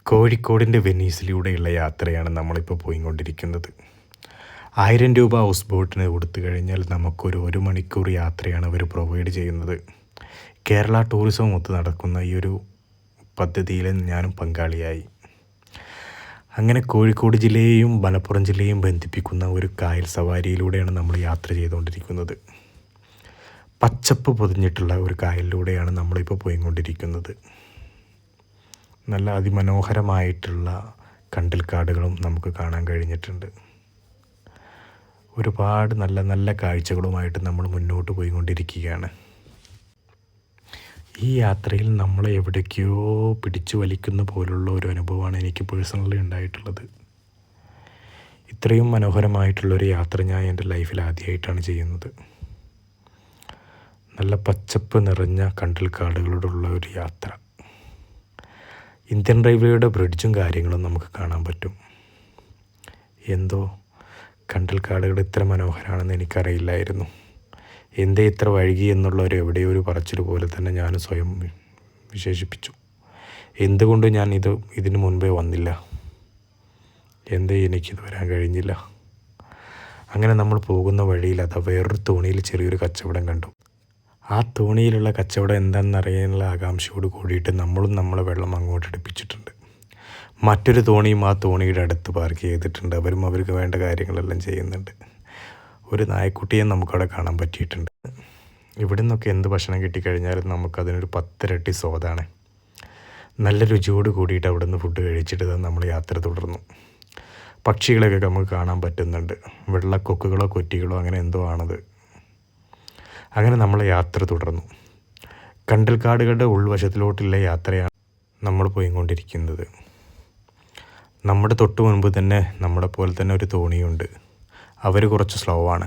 കോഴിക്കോടിൻ്റെ വെനീസിലൂടെയുള്ള യാത്രയാണ് നമ്മളിപ്പോൾ പോയിക്കൊണ്ടിരിക്കുന്നത്. 1000 രൂപ ഹൗസ് ബോട്ടിന് കൊടുത്തു കഴിഞ്ഞാൽ നമുക്കൊരു 1 മണിക്കൂർ യാത്രയാണ് അവർ പ്രൊവൈഡ് ചെയ്യുന്നത്. കേരള ടൂറിസം ഒത്ത് നടക്കുന്ന ഈ ഒരു പദ്ധതിയിൽ ഞാനും പങ്കാളിയായി. അങ്ങനെ കോഴിക്കോട് ജില്ലയെയും മലപ്പുറം ജില്ലയെയും ബന്ധിപ്പിക്കുന്ന ഒരു കായൽ സവാരിയിലൂടെയാണ് നമ്മൾ യാത്ര ചെയ്തുകൊണ്ടിരിക്കുന്നത്. പച്ചപ്പ് പൊതിഞ്ഞിട്ടുള്ള ഒരു കായലിലൂടെയാണ് നമ്മളിപ്പോൾ പോയിക്കൊണ്ടിരിക്കുന്നത്. നല്ല അതിമനോഹരമായിട്ടുള്ള കണ്ടൽക്കാടുകളും നമുക്ക് കാണാൻ കഴിഞ്ഞിട്ടുണ്ട്. ഒരുപാട് നല്ല നല്ല കാഴ്ചകളുമായിട്ട് നമ്മൾ മുന്നോട്ട് പോയിക്കൊണ്ടിരിക്കുകയാണ്. ഈ യാത്രയിൽ നമ്മളെ എവിടേക്കോ പിടിച്ചു വലിക്കുന്ന പോലുള്ള ഒരു അനുഭവമാണ് എനിക്ക് പേഴ്സണലി ഉണ്ടായിട്ടുള്ളത്. ഇത്രയും മനോഹരമായിട്ടുള്ളൊരു യാത്ര ഞാൻ എൻ്റെ ലൈഫിൽ ആദ്യമായിട്ടാണ് ചെയ്യുന്നത്. നല്ല പച്ചപ്പ് നിറഞ്ഞ കണ്ടൽക്കാടുകളോടുള്ള ഒരു യാത്ര. ഇന്ത്യൻ റെയിൽവേയുടെ ബ്രിഡ്ജും കാര്യങ്ങളും നമുക്ക് കാണാൻ പറ്റും. എന്തോ കണ്ടൽക്കാടുകൾ ഇത്ര മനോഹരമാണെന്ന് എനിക്കറിയില്ലായിരുന്നു. എന്തേ ഇത്ര വൈകി എന്നുള്ളൊരു എവിടെയോ ഒരു പറച്ചിൽ പോലെ തന്നെ ഞാൻ സ്വയം വിശേഷിപ്പിച്ചു. എന്തുകൊണ്ട് ഞാൻ ഇതിനു മുൻപേ വന്നില്ല, എന്തേ എനിക്കിത് വരാൻ കഴിഞ്ഞില്ല. അങ്ങനെ നമ്മൾ പോകുന്ന വഴിയിൽ വേറൊരു തോണിയിൽ ചെറിയൊരു കച്ചവടം കണ്ടു. ആ തോണിയിലുള്ള കച്ചവടം എന്താണെന്നറിയാനുള്ള ആകാംക്ഷയോട് കൂടിയിട്ട് നമ്മളും നമ്മളെ വെള്ളം അങ്ങോട്ട് അടുപ്പിച്ചിട്ടുണ്ട്. മറ്റൊരു തോണിയും ആ തോണിയുടെ അടുത്ത് പാർക്ക് ചെയ്തിട്ടുണ്ട്. അവരും അവർക്ക് വേണ്ട കാര്യങ്ങളെല്ലാം ചെയ്യുന്നുണ്ട്. ഒരു നായക്കുട്ടിയെ നമുക്കവിടെ കാണാൻ പറ്റിയിട്ടുണ്ട്. ഇവിടെ നിന്നൊക്കെ എന്ത് ഭക്ഷണം കിട്ടിക്കഴിഞ്ഞാലും നമുക്കതിനൊരു 10 ഇരട്ടി സ്വാദാണ്. നല്ല രുചിയോട് കൂടിയിട്ട് അവിടെ നിന്ന് ഫുഡ് കഴിച്ചിട്ട് നമ്മൾ യാത്ര തുടർന്നു. പക്ഷികളൊക്കെ നമുക്ക് കാണാൻ പറ്റുന്നുണ്ട്. വെള്ളക്കൊക്കുകളോ കൊറ്റികളോ അങ്ങനെ എന്തോ ആണത്. അങ്ങനെ നമ്മൾ യാത്ര തുടർന്നു. കണ്ടൽക്കാടുകളുടെ ഉൾവശത്തിലോട്ടുള്ള യാത്രയാണ് നമ്മൾ പോയിക്കൊണ്ടിരിക്കുന്നത്. നമ്മുടെ തൊട്ട് മുൻപ് തന്നെ നമ്മളെ പോലെ തന്നെ ഒരു തോണിയുണ്ട്. അവർ കുറച്ച് സ്ലോ ആണ്.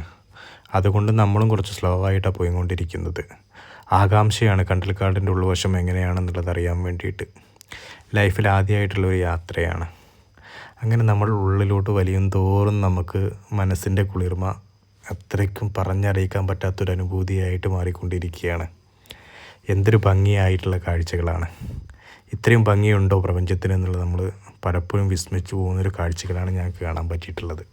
അതുകൊണ്ട് നമ്മളും കുറച്ച് സ്ലോ ആയിട്ടാണ് പോയിക്കൊണ്ടിരിക്കുന്നത്. ആകാംക്ഷയാണ് കണ്ടൽക്കാടിൻ്റെ ഉൾവശം എങ്ങനെയാണെന്നുള്ളത് അറിയാൻ വേണ്ടിയിട്ട്. ലൈഫിൽ ആദ്യമായിട്ടുള്ളൊരു യാത്രയാണ്. അങ്ങനെ നമ്മൾ ഉള്ളിലോട്ട് വലിയും തോറും നമുക്ക് മനസ്സിൻ്റെ കുളിർമ അത്രയ്ക്കും പറഞ്ഞറിയിക്കാൻ പറ്റാത്തൊരു അനുഭൂതിയായിട്ട് മാറിക്കൊണ്ടിരിക്കുകയാണ്. എന്തൊരു ഭംഗിയായിട്ടുള്ള കാഴ്ചകളാണ്. ഇത്രയും ഭംഗിയുണ്ടോ പ്രപഞ്ചത്തിന് എന്നുള്ളത് നമ്മൾ പലപ്പോഴും വിസ്മരിച്ചു പോകുന്നൊരു കാഴ്ചകളാണ് ഞങ്ങൾക്ക് കാണാൻ പറ്റിയിട്ടുള്ളത്.